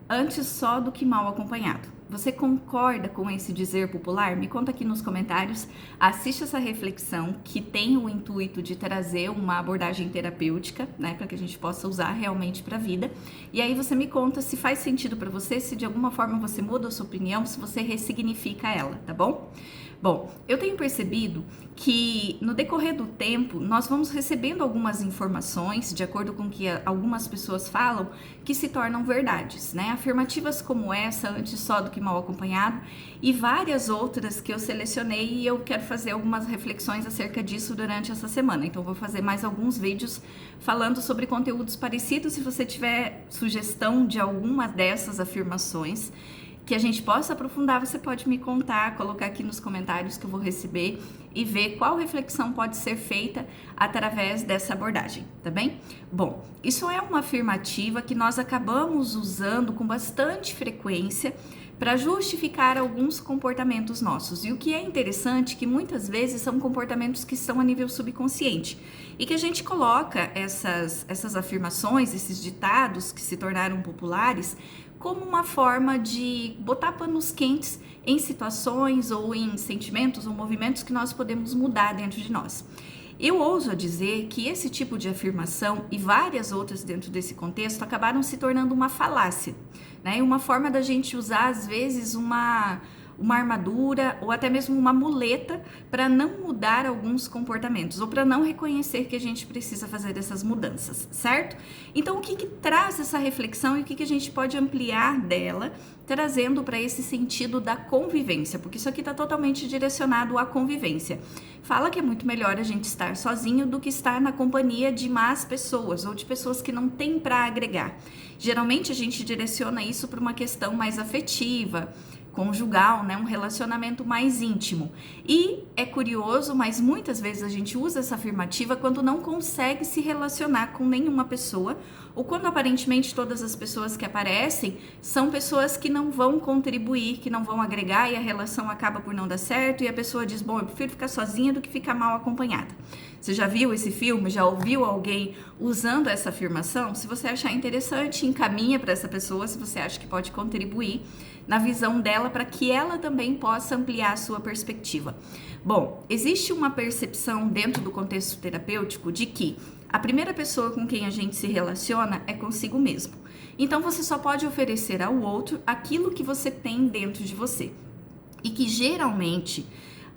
antes só do que mal acompanhado. Você concorda com esse dizer popular? Me conta aqui nos comentários. Assiste essa reflexão que tem o intuito de trazer uma abordagem terapêutica, né, para que a gente possa usar realmente para a vida. E aí você me conta se faz sentido para você, se de alguma forma você muda a sua opinião, se você ressignifica ela, tá bom? Bom, eu tenho percebido que no decorrer do tempo nós vamos recebendo algumas informações, de acordo com o que algumas pessoas falam, que se tornam verdades, né? Afirmativas como essa, antes só do que mal acompanhado, e várias outras que eu selecionei e eu quero fazer algumas reflexões acerca disso durante essa semana. Então vou fazer mais alguns vídeos falando sobre conteúdos parecidos. Se você tiver sugestão de alguma dessas afirmações que a gente possa aprofundar, você pode me contar, colocar aqui nos comentários que eu vou receber e ver qual reflexão pode ser feita através dessa abordagem, tá bem? Bom, isso é uma afirmativa que nós acabamos usando com bastante frequência para justificar alguns comportamentos nossos. E o que é interessante é que muitas vezes são comportamentos que estão a nível subconsciente e que a gente coloca essas afirmações, esses ditados que se tornaram populares, como uma forma de botar panos quentes em situações ou em sentimentos ou movimentos que nós podemos mudar dentro de nós. Eu ouso dizer que esse tipo de afirmação e várias outras dentro desse contexto acabaram se tornando uma falácia, né? Uma forma da gente usar, às vezes, uma armadura ou até mesmo uma muleta para não mudar alguns comportamentos ou para não reconhecer que a gente precisa fazer essas mudanças, certo? Então, o que traz essa reflexão e o que a gente pode ampliar dela, trazendo para esse sentido da convivência, porque isso aqui está totalmente direcionado à convivência. Fala que é muito melhor a gente estar sozinho do que estar na companhia de más pessoas ou de pessoas que não têm para agregar. Geralmente a gente direciona isso para uma questão mais afetiva, conjugal, né? Um relacionamento mais íntimo. E é curioso, mas muitas vezes a gente usa essa afirmativa quando não consegue se relacionar com nenhuma pessoa ou quando aparentemente todas as pessoas que aparecem são pessoas que não vão contribuir, que não vão agregar e a relação acaba por não dar certo e a pessoa diz, bom, eu prefiro ficar sozinha do que ficar mal acompanhada. Você já viu esse filme? Já ouviu alguém usando essa afirmação? Se você achar interessante, encaminha para essa pessoa, se você acha que pode contribuir na visão dela para que ela também possa ampliar a sua perspectiva. Bom, existe uma percepção dentro do contexto terapêutico de que a primeira pessoa com quem a gente se relaciona é consigo mesmo. Então você só pode oferecer ao outro aquilo que você tem dentro de você. E que geralmente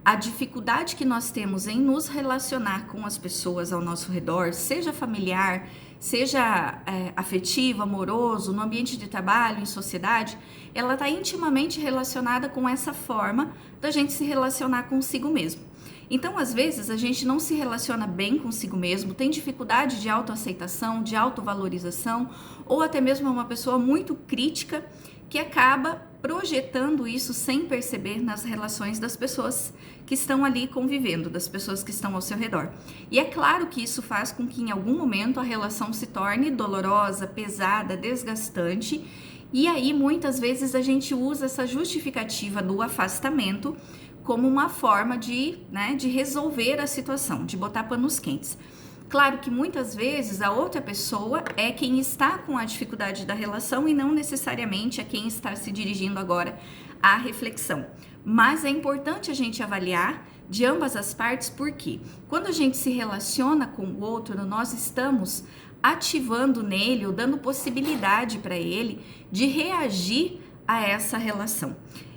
a dificuldade que nós temos em nos relacionar com as pessoas ao nosso redor, seja familiar, seja afetivo, amoroso, no ambiente de trabalho, em sociedade, ela está intimamente relacionada com essa forma da gente se relacionar consigo mesmo. Então, às vezes, a gente não se relaciona bem consigo mesmo, tem dificuldade de autoaceitação, de autovalorização, ou até mesmo é uma pessoa muito crítica que acaba projetando isso sem perceber nas relações das pessoas que estão ali convivendo, das pessoas que estão ao seu redor. E é claro que isso faz com que em algum momento a relação se torne dolorosa, pesada, desgastante, e aí muitas vezes a gente usa essa justificativa do afastamento como uma forma de resolver a situação, de botar panos quentes. Claro que muitas vezes a outra pessoa é quem está com a dificuldade da relação e não necessariamente é quem está se dirigindo agora à reflexão. Mas é importante a gente avaliar de ambas as partes, porque quando a gente se relaciona com o outro, nós estamos ativando nele ou dando possibilidade para ele de reagir a essa relação.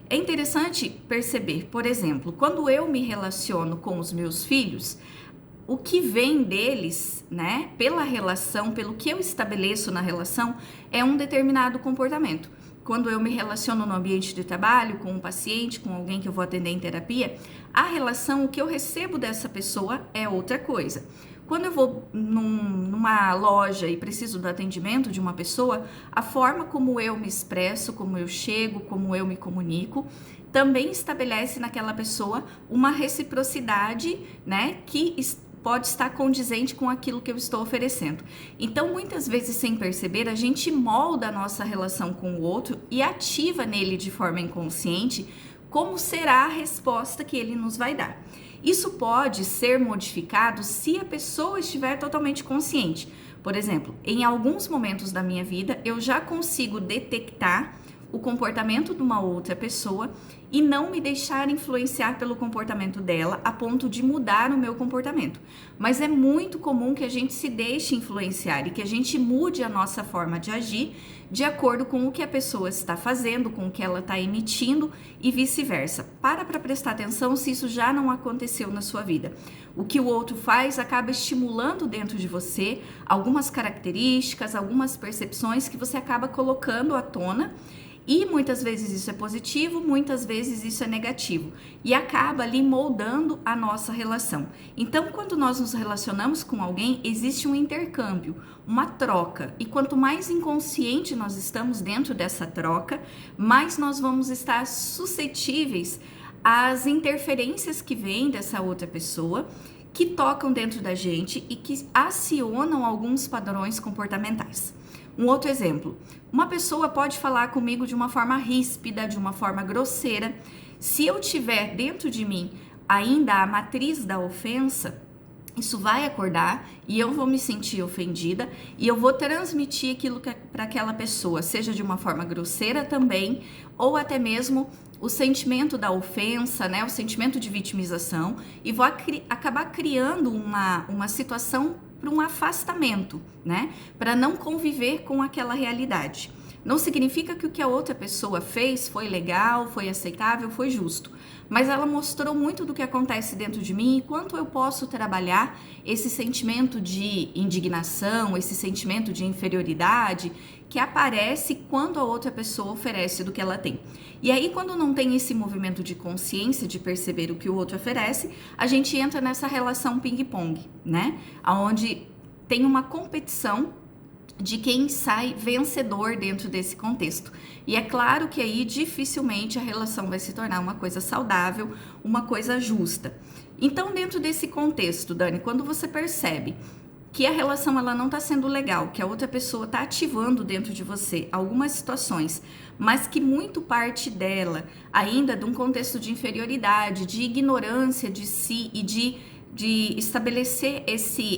É interessante perceber, por exemplo, quando eu me relaciono com os meus filhos, o que vem deles, né, pela relação, pelo que eu estabeleço na relação, é um determinado comportamento. Quando eu me relaciono no ambiente de trabalho, com um paciente, com alguém que eu vou atender em terapia, a relação, o que eu recebo dessa pessoa é outra coisa. Quando eu vou numa loja e preciso do atendimento de uma pessoa, a forma como eu me expresso, como eu chego, como eu me comunico, também estabelece naquela pessoa uma reciprocidade, né, que pode estar condizente com aquilo que eu estou oferecendo. Então, muitas vezes, sem perceber, a gente molda a nossa relação com o outro e ativa nele de forma inconsciente como será a resposta que ele nos vai dar. Isso pode ser modificado se a pessoa estiver totalmente consciente. Por exemplo, em alguns momentos da minha vida, eu já consigo detectar o comportamento de uma outra pessoa e não me deixar influenciar pelo comportamento dela a ponto de mudar o meu comportamento. Mas é muito comum que a gente se deixe influenciar e que a gente mude a nossa forma de agir de acordo com o que a pessoa está fazendo, com o que ela está emitindo e vice-versa. Para prestar atenção se isso já não aconteceu na sua vida. O que o outro faz acaba estimulando dentro de você algumas características, algumas percepções que você acaba colocando à tona. E muitas vezes isso é positivo, muitas vezes isso é negativo. E acaba ali moldando a nossa relação. Então, quando nós nos relacionamos com alguém, existe um intercâmbio, uma troca. E quanto mais inconsciente nós estamos dentro dessa troca, mais nós vamos estar suscetíveis às interferências que vêm dessa outra pessoa, que tocam dentro da gente e que acionam alguns padrões comportamentais. Um outro exemplo, uma pessoa pode falar comigo de uma forma ríspida, de uma forma grosseira. Se eu tiver dentro de mim ainda a matriz da ofensa, isso vai acordar e eu vou me sentir ofendida e eu vou transmitir aquilo para aquela pessoa, seja de uma forma grosseira também, ou até mesmo o sentimento da ofensa, né, o sentimento de vitimização, e vou acabar criando uma situação para um afastamento, né, para não conviver com aquela realidade. Não significa que o que a outra pessoa fez foi legal, foi aceitável, foi justo, mas ela mostrou muito do que acontece dentro de mim e quanto eu posso trabalhar esse sentimento de indignação, esse sentimento de inferioridade que aparece quando a outra pessoa oferece do que ela tem. E aí, quando não tem esse movimento de consciência, de perceber o que o outro oferece, a gente entra nessa relação ping-pong, né? Onde tem uma competição de quem sai vencedor dentro desse contexto. E é claro que aí dificilmente a relação vai se tornar uma coisa saudável, uma coisa justa. Então, dentro desse contexto, Dani, quando você percebe que a relação ela não está sendo legal, que a outra pessoa está ativando dentro de você algumas situações, mas que muito parte dela ainda de um contexto de inferioridade, de ignorância de si e de estabelecer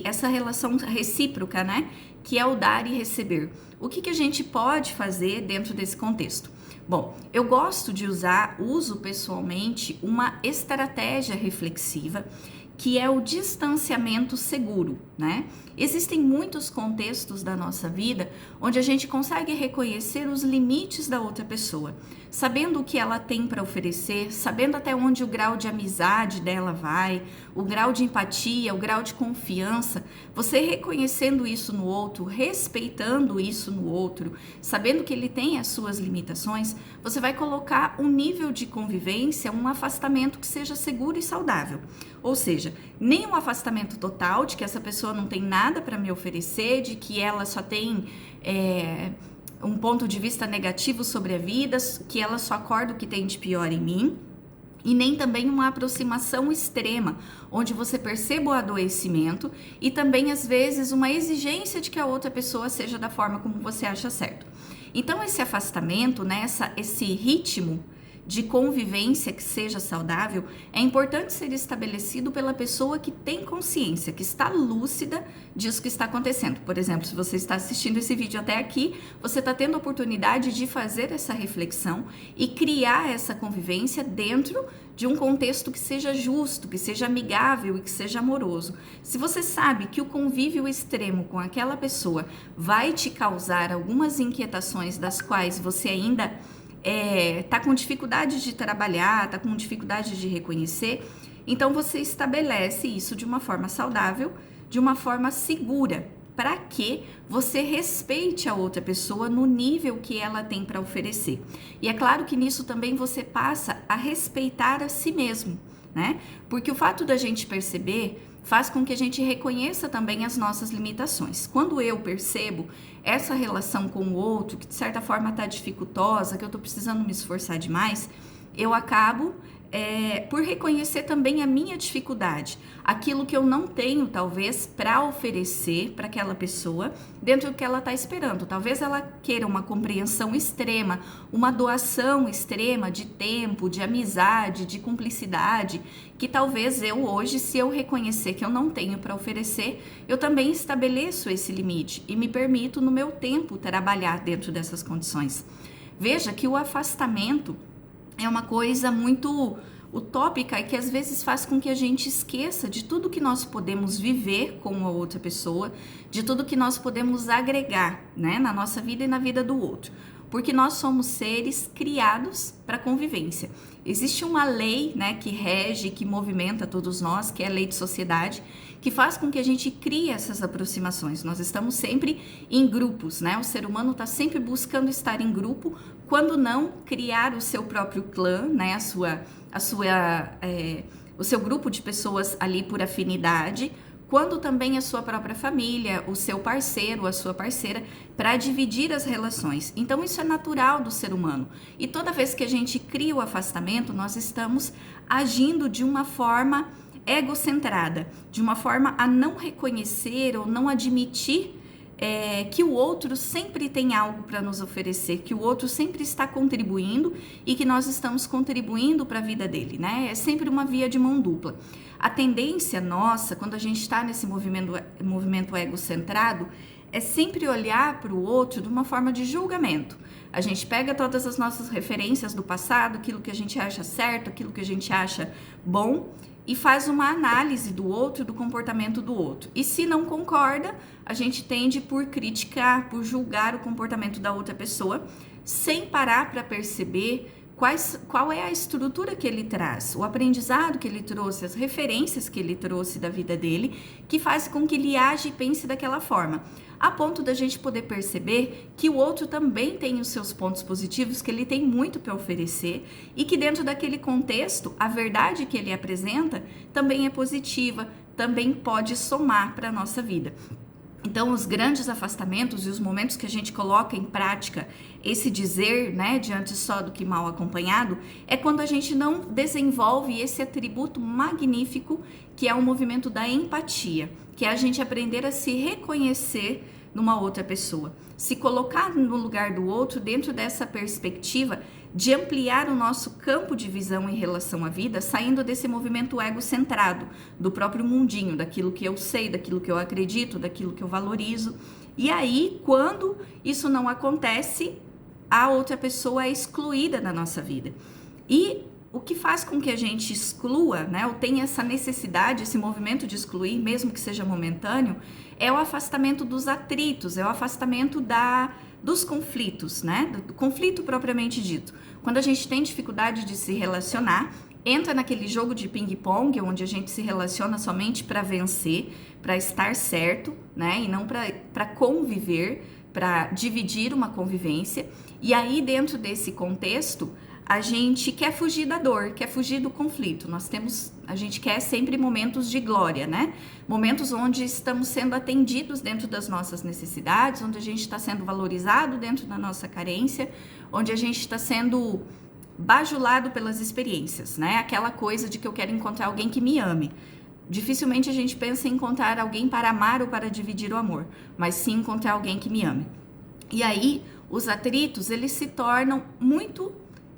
essa relação recíproca, né? Que é o dar e receber. O que a gente pode fazer dentro desse contexto? Bom, eu gosto de uso pessoalmente uma estratégia reflexiva, que é o distanciamento seguro, né? Existem muitos contextos da nossa vida onde a gente consegue reconhecer os limites da outra pessoa, sabendo o que ela tem para oferecer, sabendo até onde o grau de amizade dela vai, o grau de empatia, o grau de confiança, você reconhecendo isso no outro, respeitando isso no outro, sabendo que ele tem as suas limitações, você vai colocar um nível de convivência, um afastamento que seja seguro e saudável. Ou seja, nem um afastamento total de que essa pessoa não tem nada para me oferecer, de que ela só tem um ponto de vista negativo sobre a vida, que ela só acorda o que tem de pior em mim, e nem também uma aproximação extrema, onde você perceba o adoecimento e também, às vezes, uma exigência de que a outra pessoa seja da forma como você acha certo. Então, esse afastamento, né, esse ritmo de convivência que seja saudável, é importante ser estabelecido pela pessoa que tem consciência, que está lúcida disso que está acontecendo. Por exemplo, se você está assistindo esse vídeo até aqui, você está tendo a oportunidade de fazer essa reflexão e criar essa convivência dentro de um contexto que seja justo, que seja amigável e que seja amoroso. Se você sabe que o convívio extremo com aquela pessoa vai te causar algumas inquietações das quais você ainda tá com dificuldade de trabalhar, tá com dificuldade de reconhecer, então você estabelece isso de uma forma saudável, de uma forma segura, para que você respeite a outra pessoa no nível que ela tem para oferecer. E é claro que nisso também você passa a respeitar a si mesmo, né? Porque o fato da gente perceber faz com que a gente reconheça também as nossas limitações. Quando eu percebo essa relação com o outro, que de certa forma está dificultosa, que eu estou precisando me esforçar demais, eu acabo por reconhecer também a minha dificuldade, aquilo que eu não tenho, talvez, para oferecer para aquela pessoa dentro do que ela está esperando. Talvez ela queira uma compreensão extrema, uma doação extrema de tempo, de amizade, de cumplicidade, que talvez eu hoje, se eu reconhecer que eu não tenho para oferecer, eu também estabeleço esse limite e me permito, no meu tempo, trabalhar dentro dessas condições. Veja que o afastamento é uma coisa muito utópica e que às vezes faz com que a gente esqueça de tudo que nós podemos viver com a outra pessoa, de tudo que nós podemos agregar, né, na nossa vida e na vida do outro. Porque nós somos seres criados para convivência. Existe uma lei, né, que rege, que movimenta todos nós, que é a lei de sociedade, que faz com que a gente crie essas aproximações. Nós estamos sempre em grupos, né? O ser humano está sempre buscando estar em grupo, quando não criar o seu próprio clã, né? O seu grupo de pessoas ali por afinidade, quando também a sua própria família, o seu parceiro, a sua parceira, para dividir as relações. Então isso é natural do ser humano. E toda vez que a gente cria o afastamento, nós estamos agindo de uma forma egocentrada, de uma forma a não reconhecer ou não admitir que o outro sempre tem algo para nos oferecer, que o outro sempre está contribuindo e que nós estamos contribuindo para a vida dele, né? É sempre uma via de mão dupla. A tendência nossa, quando a gente está nesse movimento egocentrado, é sempre olhar para o outro de uma forma de julgamento. A gente pega todas as nossas referências do passado, aquilo que a gente acha certo, aquilo que a gente acha bom, e faz uma análise do outro, do comportamento do outro. E se não concorda, a gente tende por criticar, por julgar o comportamento da outra pessoa, sem parar para perceber qual é a estrutura que ele traz, o aprendizado que ele trouxe, as referências que ele trouxe da vida dele, que faz com que ele age e pense daquela forma, a ponto da gente poder perceber que o outro também tem os seus pontos positivos, que ele tem muito para oferecer e que dentro daquele contexto, a verdade que ele apresenta também é positiva, também pode somar para a nossa vida. Então, os grandes afastamentos e os momentos que a gente coloca em prática esse dizer, né, diante só do que mal acompanhado, é quando a gente não desenvolve esse atributo magnífico que é o movimento da empatia, que é a gente aprender a se reconhecer numa outra pessoa, se colocar no lugar do outro dentro dessa perspectiva de ampliar o nosso campo de visão em relação à vida, saindo desse movimento egocentrado, do próprio mundinho, daquilo que eu sei, daquilo que eu acredito, daquilo que eu valorizo. E aí, quando isso não acontece, a outra pessoa é excluída da nossa vida. E o que faz com que a gente exclua, né, ou tenha essa necessidade, esse movimento de excluir, mesmo que seja momentâneo, é o afastamento dos atritos, é o afastamento dos conflitos, né, do conflito propriamente dito. Quando a gente tem dificuldade de se relacionar, entra naquele jogo de ping-pong, onde a gente se relaciona somente para vencer, para estar certo, né, e não para conviver, para dividir uma convivência. E aí, dentro desse contexto, a gente quer fugir da dor, quer fugir do conflito. A gente quer sempre momentos de glória, né? Momentos onde estamos sendo atendidos dentro das nossas necessidades, onde a gente está sendo valorizado dentro da nossa carência, onde a gente está sendo bajulado pelas experiências, né? Aquela coisa de que eu quero encontrar alguém que me ame. Dificilmente a gente pensa em encontrar alguém para amar ou para dividir o amor, mas sim encontrar alguém que me ame. E aí, os atritos, eles se tornam muito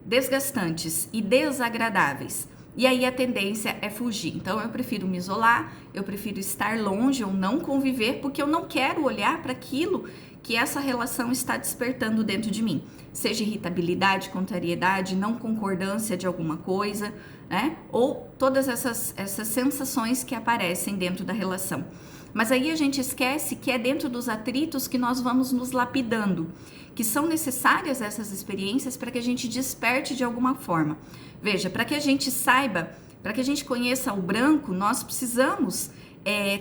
desgastantes e desagradáveis. E aí a tendência é fugir. Então eu prefiro me isolar, eu prefiro estar longe ou não conviver, porque eu não quero olhar para aquilo que essa relação está despertando dentro de mim. Seja irritabilidade, contrariedade, não concordância de alguma coisa, né? Ou todas essas sensações que aparecem dentro da relação. Mas aí a gente esquece que é dentro dos atritos que nós vamos nos lapidando, que são necessárias essas experiências para que a gente desperte de alguma forma. Veja, para que a gente saiba, para que a gente conheça o branco, nós precisamos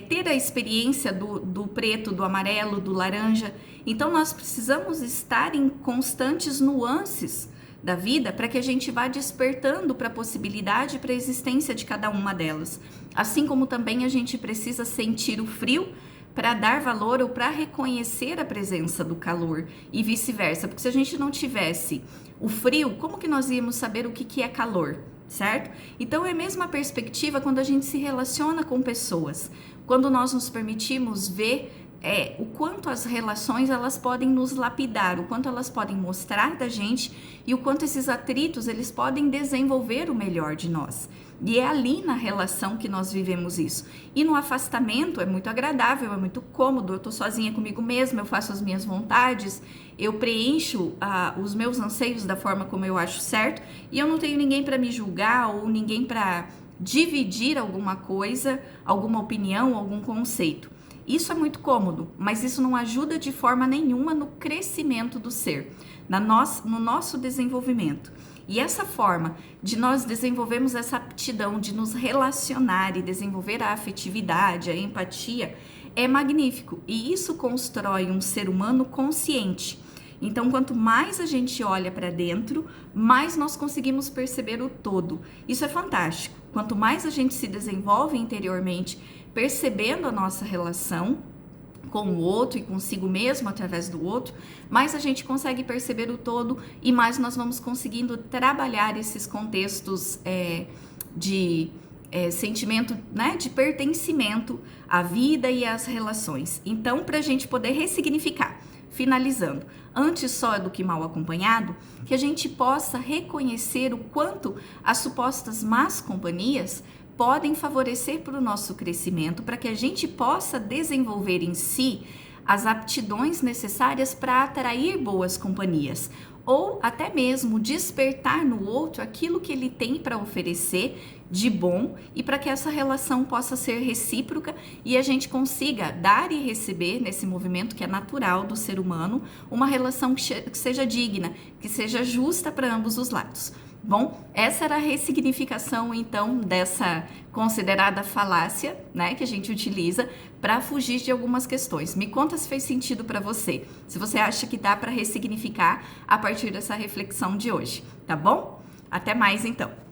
ter a experiência do preto, do amarelo, do laranja. Então nós precisamos estar em constantes nuances da vida para que a gente vá despertando para a possibilidade e para a existência de cada uma delas. Assim como também a gente precisa sentir o frio para dar valor ou para reconhecer a presença do calor e vice-versa. Porque se a gente não tivesse o frio, como que nós íamos saber o que é calor? certo? Então é a mesma perspectiva quando a gente se relaciona com pessoas, quando nós nos permitimos ver o quanto as relações elas podem nos lapidar, o quanto elas podem mostrar da gente e o quanto esses atritos eles podem desenvolver o melhor de nós. E é ali na relação que nós vivemos isso. E no afastamento é muito agradável, é muito cômodo, eu tô sozinha comigo mesma, eu faço as minhas vontades, eu preencho os meus anseios da forma como eu acho certo e eu não tenho ninguém para me julgar ou ninguém para dividir alguma coisa, alguma opinião, algum conceito. Isso é muito cômodo, mas isso não ajuda de forma nenhuma no crescimento do ser, no nosso desenvolvimento. E essa forma de nós desenvolvermos essa aptidão de nos relacionar e desenvolver a afetividade, a empatia, é magnífico. E isso constrói um ser humano consciente. Então, quanto mais a gente olha para dentro, mais nós conseguimos perceber o todo. Isso é fantástico. Quanto mais a gente se desenvolve interiormente, percebendo a nossa relação com o outro e consigo mesmo através do outro, mais a gente consegue perceber o todo e mais nós vamos conseguindo trabalhar esses contextos de sentimento, né, de pertencimento à vida e às relações. Então, para a gente poder ressignificar, finalizando, antes só do que mal acompanhado, que a gente possa reconhecer o quanto as supostas más companhias podem favorecer para o nosso crescimento, para que a gente possa desenvolver em si as aptidões necessárias para atrair boas companhias, ou até mesmo despertar no outro aquilo que ele tem para oferecer de bom e para que essa relação possa ser recíproca e a gente consiga dar e receber nesse movimento que é natural do ser humano, uma relação que seja digna, que seja justa para ambos os lados. Bom, essa era a ressignificação, então, dessa considerada falácia, né, que a gente utiliza para fugir de algumas questões. Me conta se fez sentido para você, se você acha que dá para ressignificar a partir dessa reflexão de hoje, tá bom? Até mais, então!